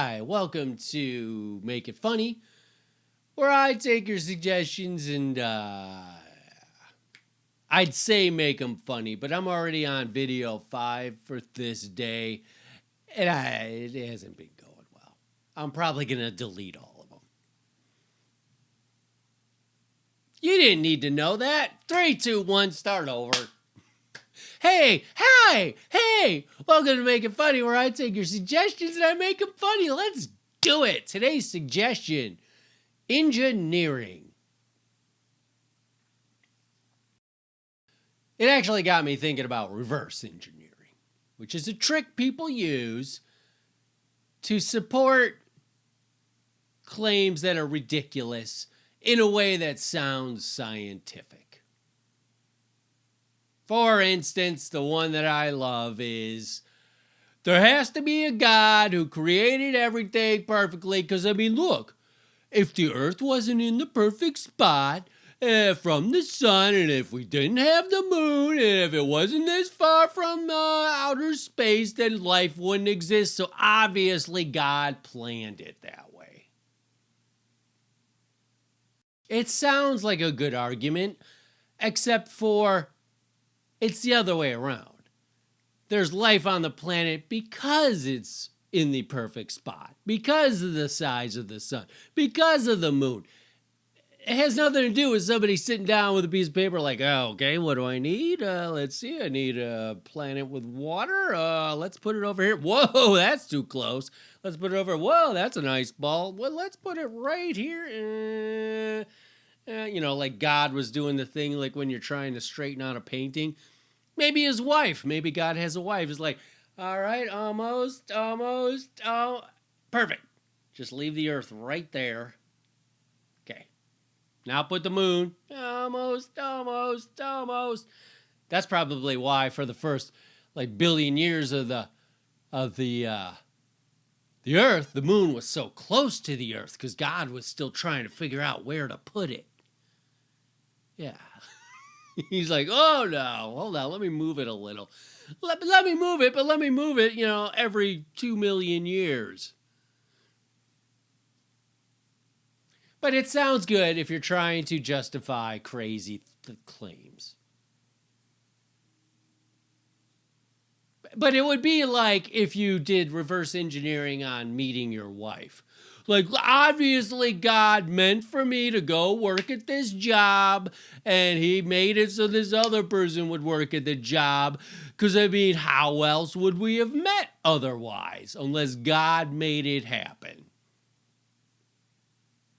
Hi, welcome to Make It Funny, where I take your suggestions and I'd say make them funny, but I'm already on video 5 for this day, and it hasn't been going well. I'm probably going to delete all of them. You didn't need to know that. 3, 2, 1, start over. Hey, hi, hey, welcome to Make It Funny, where I take your suggestions and I make them funny. Let's do it. Today's suggestion, engineering. It actually got me thinking about reverse engineering, which is a trick people use to support claims that are ridiculous in a way that sounds scientific. For instance, the one that I love is, there has to be a God who created everything perfectly, because, I mean, look, if the earth wasn't in the perfect spot from the sun, and if we didn't have the moon, and if it wasn't this far from outer space, then life wouldn't exist. So obviously God planned it that way. It sounds like a good argument, except for it's the other way around. There's life on the planet because it's in the perfect spot, because of the size of the sun, because of the moon. It has nothing to do with somebody sitting down with a piece of paper like, oh, okay, what do I need? Let's see, I need a planet with water. Let's put it over here. Whoa, that's too close. Let's put it over. Whoa, that's a nice ball. Well, let's put it right here. Like God was doing the thing like when you're trying to straighten out a painting. Maybe his wife, maybe God has a wife. It's like, all right, almost, perfect. Just leave the earth right there. Okay. Now put the moon. Almost. That's probably why for the first billion years of the earth, the moon was so close to the earth because God was still trying to figure out where to put it. Yeah. He's like, oh no, hold on, let me move it a little. Let me move it, but let me move it, every 2 million years. But it sounds good if you're trying to justify crazy claims. But it would be like if you did reverse engineering on meeting your wife. Like, obviously God meant for me to go work at this job, and he made it so this other person would work at the job. Because, I mean, how else would we have met otherwise, unless God made it happen?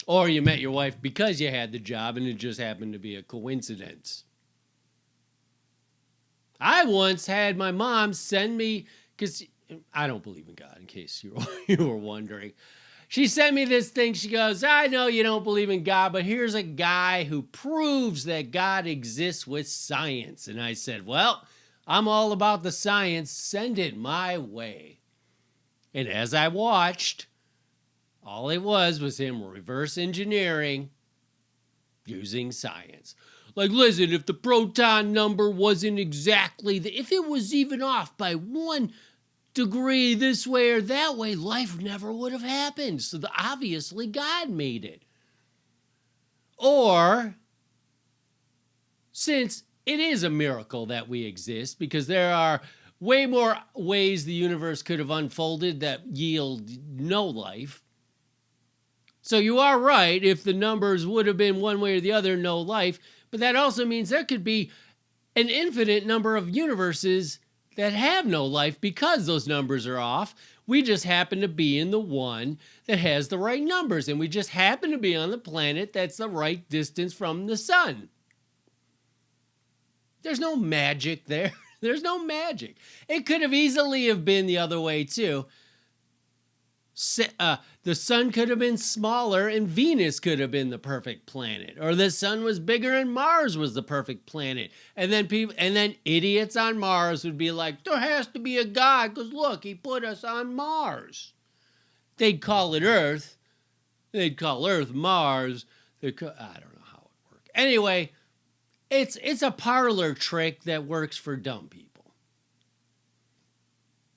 Or you met your wife because you had the job, and it just happened to be a coincidence. I once had my mom send me, because I don't believe in God, in case you were wondering. She sent me this thing. She goes, I know you don't believe in God, but here's a guy who proves that God exists with science. And I said, well, I'm all about the science. Send it my way. And as I watched, all it was him reverse engineering using science. Like, listen, if the proton number wasn't exactly, if it was even off by 1 degree this way or that way, life never would have happened. So obviously God made it. Or, since it is a miracle that we exist, because there are way more ways the universe could have unfolded that yield no life. So you are right, if the numbers would have been one way or the other, no life. But that also means there could be an infinite number of universes that have no life because those numbers are off. We just happen to be in the one that has the right numbers, and we just happen to be on the planet that's the right distance from the sun. There's no magic there. There's no magic. It could have easily have been the other way too. The sun could have been smaller and Venus could have been the perfect planet, or the sun was bigger and Mars was the perfect planet. And then idiots on Mars would be like, there has to be a God because look, he put us on Mars. They'd call it Earth. They'd call Earth Mars. I don't know how it worked. Anyway, it's a parlor trick that works for dumb people.